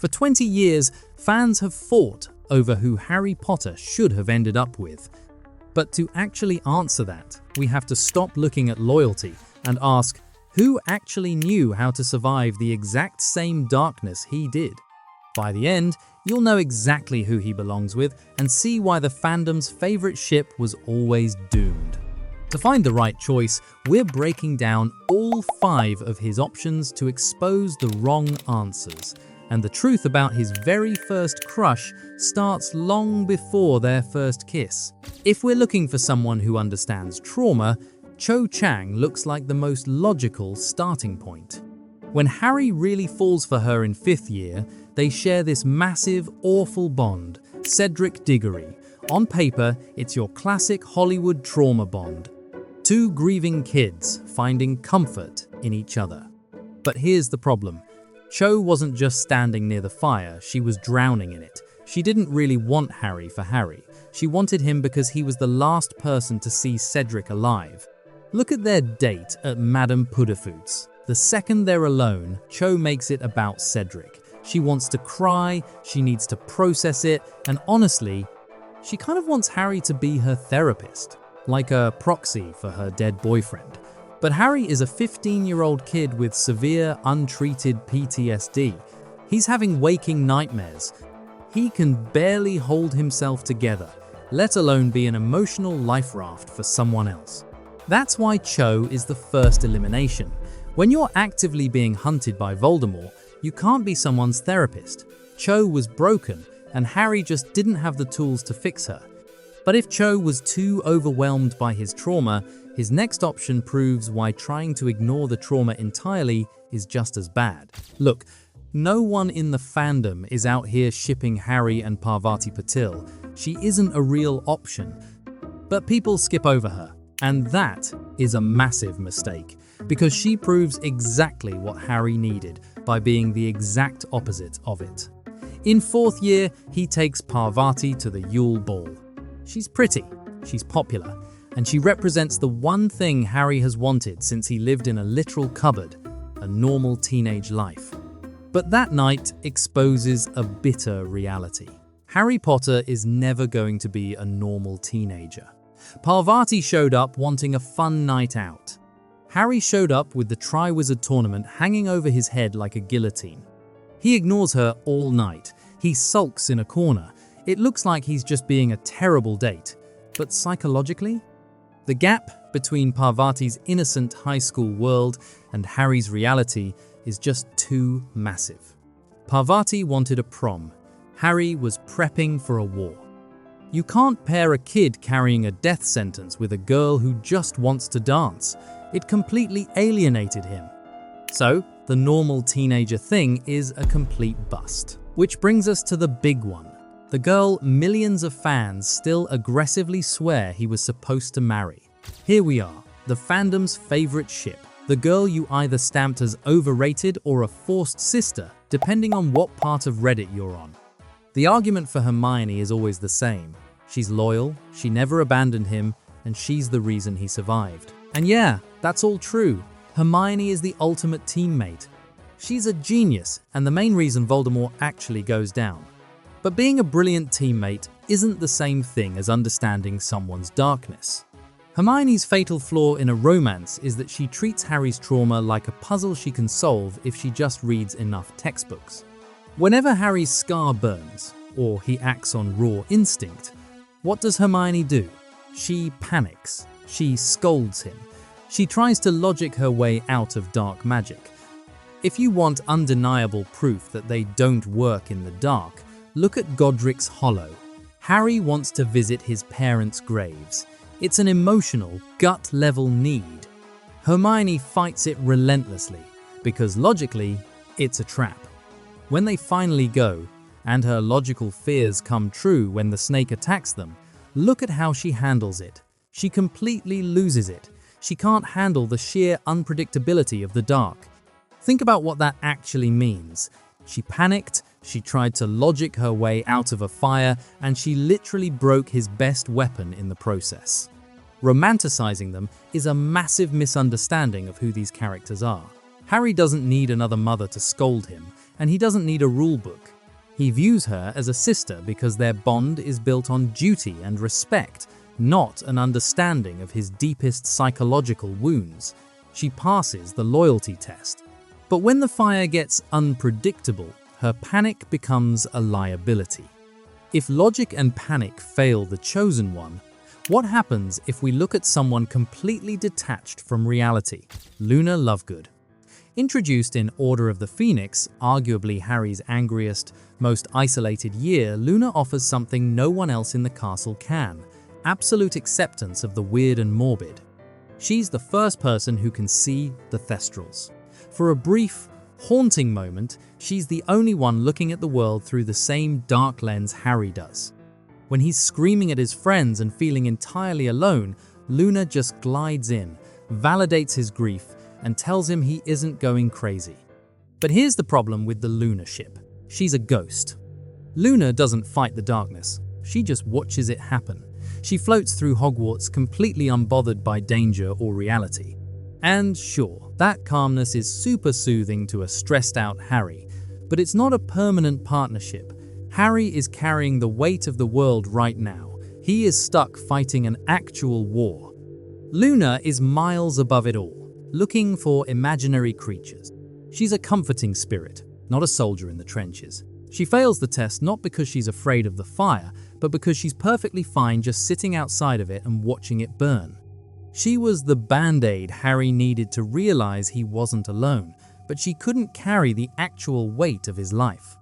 For 20 years, fans have fought over who Harry Potter should have ended up with. But to actually answer that, we have to stop looking at loyalty and ask, who actually knew how to survive the exact same darkness he did? By the end, you'll know exactly who he belongs with and see why the fandom's favorite ship was always doomed. To find the right choice, we're breaking down all 5 of his options to expose the wrong answers. And the truth about his very first crush starts long before their first kiss. If we're looking for someone who understands trauma, Cho Chang looks like the most logical starting point. When Harry really falls for her in 5th year, they share this massive, awful bond, Cedric Diggory. On paper, it's your classic Hollywood trauma bond. 2 grieving kids finding comfort in each other. But here's the problem. Cho wasn't just standing near the fire, she was drowning in it. She didn't really want Harry for Harry. She wanted him because he was the last person to see Cedric alive. Look at their date at Madame Puddifoot's. The second they're alone, Cho makes it about Cedric. She wants to cry, she needs to process it, and honestly, she kind of wants Harry to be her therapist, like a proxy for her dead boyfriend. But Harry is a 15-year-old kid with severe, untreated PTSD. He's having waking nightmares. He can barely hold himself together, let alone be an emotional life raft for someone else. That's why Cho is the first elimination. When you're actively being hunted by Voldemort, you can't be someone's therapist. Cho was broken, and Harry just didn't have the tools to fix her. But if Cho was too overwhelmed by his trauma, his next option proves why trying to ignore the trauma entirely is just as bad. Look, no one in the fandom is out here shipping Harry and Parvati Patil. She isn't a real option. But people skip over her, and that is a massive mistake, because she proves exactly what Harry needed by being the exact opposite of it. In 4th year, he takes Parvati to the Yule Ball. She's pretty, she's popular, and she represents the one thing Harry has wanted since he lived in a literal cupboard, a normal teenage life. But that night exposes a bitter reality. Harry Potter is never going to be a normal teenager. Parvati showed up wanting a fun night out. Harry showed up with the Triwizard Tournament hanging over his head like a guillotine. He ignores her all night. He sulks in a corner. It looks like he's just being a terrible date. But psychologically? The gap between Parvati's innocent high school world and Harry's reality is just too massive. Parvati wanted a prom. Harry was prepping for a war. You can't pair a kid carrying a death sentence with a girl who just wants to dance. It completely alienated him. So, the normal teenager thing is a complete bust. Which brings us to the big one. The girl millions of fans still aggressively swear he was supposed to marry. Here we are, the fandom's favorite ship. The girl you either stamped as overrated or a forced sister, depending on what part of Reddit you're on. The argument for Hermione is always the same. She's loyal, she never abandoned him, and she's the reason he survived. And yeah, that's all true. Hermione is the ultimate teammate. She's a genius, and the main reason Voldemort actually goes down. But being a brilliant teammate isn't the same thing as understanding someone's darkness. Hermione's fatal flaw in a romance is that she treats Harry's trauma like a puzzle she can solve if she just reads enough textbooks. Whenever Harry's scar burns, or he acts on raw instinct, what does Hermione do? She panics. She scolds him. She tries to logic her way out of dark magic. If you want undeniable proof that they don't work in the dark, look at Godric's Hollow. Harry wants to visit his parents' graves. It's an emotional, gut-level need. Hermione fights it relentlessly, because logically, it's a trap. When they finally go, and her logical fears come true when the snake attacks them, look at how she handles it. She completely loses it. She can't handle the sheer unpredictability of the dark. Think about what that actually means. She panicked, she tried to logic her way out of a fire, and she literally broke his best weapon in the process. Romanticizing them is a massive misunderstanding of who these characters are. Harry doesn't need another mother to scold him, and he doesn't need a rule book. He views her as a sister because their bond is built on duty and respect, not an understanding of his deepest psychological wounds. She passes the loyalty test. But when the fire gets unpredictable, her panic becomes a liability. If logic and panic fail the chosen one, what happens if we look at someone completely detached from reality? Luna Lovegood. Introduced in Order of the Phoenix, arguably Harry's angriest, most isolated year, Luna offers something no one else in the castle can: absolute acceptance of the weird and morbid. She's the first person who can see the Thestrals. For a brief, haunting moment, she's the only one looking at the world through the same dark lens Harry does. When he's screaming at his friends and feeling entirely alone, Luna just glides in, validates his grief, and tells him he isn't going crazy. But here's the problem with the Luna ship. She's a ghost. Luna doesn't fight the darkness. She just watches it happen. She floats through Hogwarts completely unbothered by danger or reality. And sure, that calmness is super soothing to a stressed-out Harry, but it's not a permanent partnership. Harry is carrying the weight of the world right now. He is stuck fighting an actual war. Luna is miles above it all, looking for imaginary creatures. She's a comforting spirit, not a soldier in the trenches. She fails the test not because she's afraid of the fire, but because she's perfectly fine just sitting outside of it and watching it burn. She was the band-aid Harry needed to realize he wasn't alone, but she couldn't carry the actual weight of his life.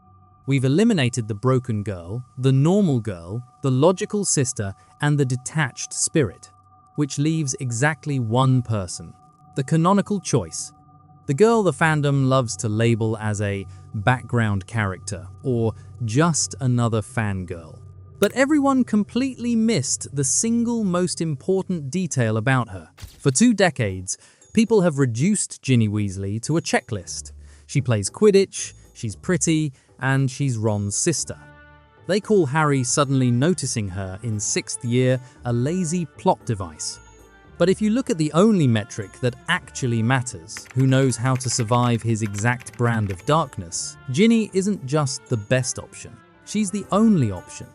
We've eliminated the broken girl, the normal girl, the logical sister, and the detached spirit, which leaves exactly one person, the canonical choice. The girl the fandom loves to label as a background character or just another fangirl. But everyone completely missed the single most important detail about her. For 2 decades, people have reduced Ginny Weasley to a checklist. She plays Quidditch, she's pretty, and she's Ron's sister. They call Harry suddenly noticing her in 6th year a lazy plot device. But if you look at the only metric that actually matters, who knows how to survive his exact brand of darkness, Ginny isn't just the best option. She's the only option.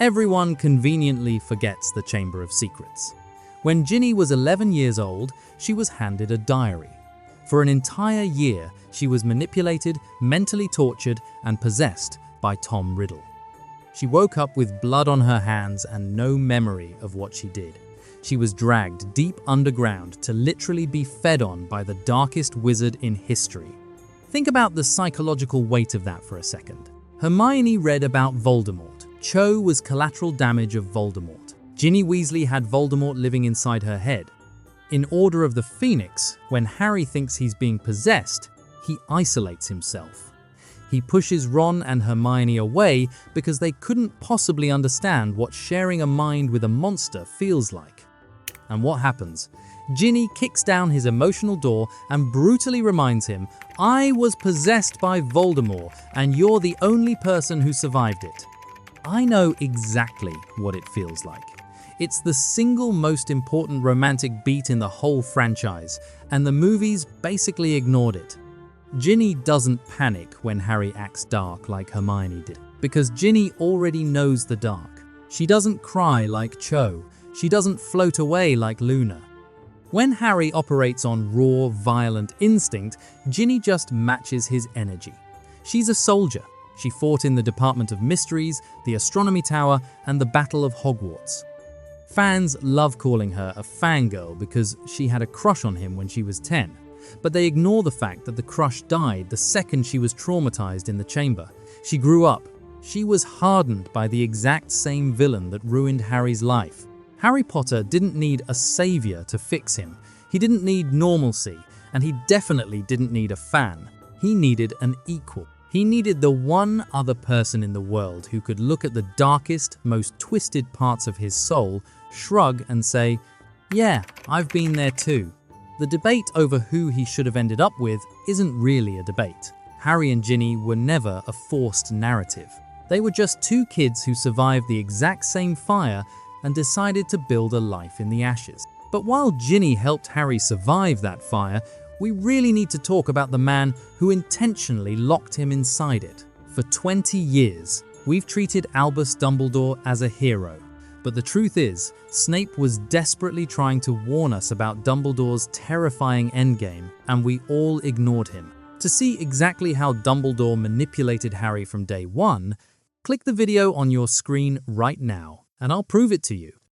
Everyone conveniently forgets the Chamber of Secrets. When Ginny was 11 years old, she was handed a diary. For an entire year, she was manipulated, mentally tortured, and possessed by Tom Riddle. She woke up with blood on her hands and no memory of what she did. She was dragged deep underground to literally be fed on by the darkest wizard in history. Think about the psychological weight of that for a second. Hermione read about Voldemort. Cho was collateral damage of Voldemort. Ginny Weasley had Voldemort living inside her head. In Order of the Phoenix, when Harry thinks he's being possessed, he isolates himself. He pushes Ron and Hermione away because they couldn't possibly understand what sharing a mind with a monster feels like. And what happens? Ginny kicks down his emotional door and brutally reminds him, "I was possessed by Voldemort, and you're the only person who survived it." I know exactly what it feels like. It's the single most important romantic beat in the whole franchise, and the movies basically ignored it. Ginny doesn't panic when Harry acts dark like Hermione did, because Ginny already knows the dark. She doesn't cry like Cho. She doesn't float away like Luna. When Harry operates on raw, violent instinct, Ginny just matches his energy. She's a soldier. She fought in the Department of Mysteries, the Astronomy Tower, and the Battle of Hogwarts. Fans love calling her a fangirl because she had a crush on him when she was 10, but they ignore the fact that the crush died the second she was traumatized in the chamber. She grew up. She was hardened by the exact same villain that ruined Harry's life. Harry Potter didn't need a savior to fix him. He didn't need normalcy, and he definitely didn't need a fan. He needed an equal. He needed the one other person in the world who could look at the darkest, most twisted parts of his soul, shrug and say, "Yeah, I've been there too." The debate over who he should have ended up with isn't really a debate. Harry and Ginny were never a forced narrative. They were just 2 kids who survived the exact same fire and decided to build a life in the ashes. But while Ginny helped Harry survive that fire, we really need to talk about the man who intentionally locked him inside it. For 20 years, we've treated Albus Dumbledore as a hero. But the truth is, Snape was desperately trying to warn us about Dumbledore's terrifying endgame, and we all ignored him. To see exactly how Dumbledore manipulated Harry from day one, click the video on your screen right now, and I'll prove it to you.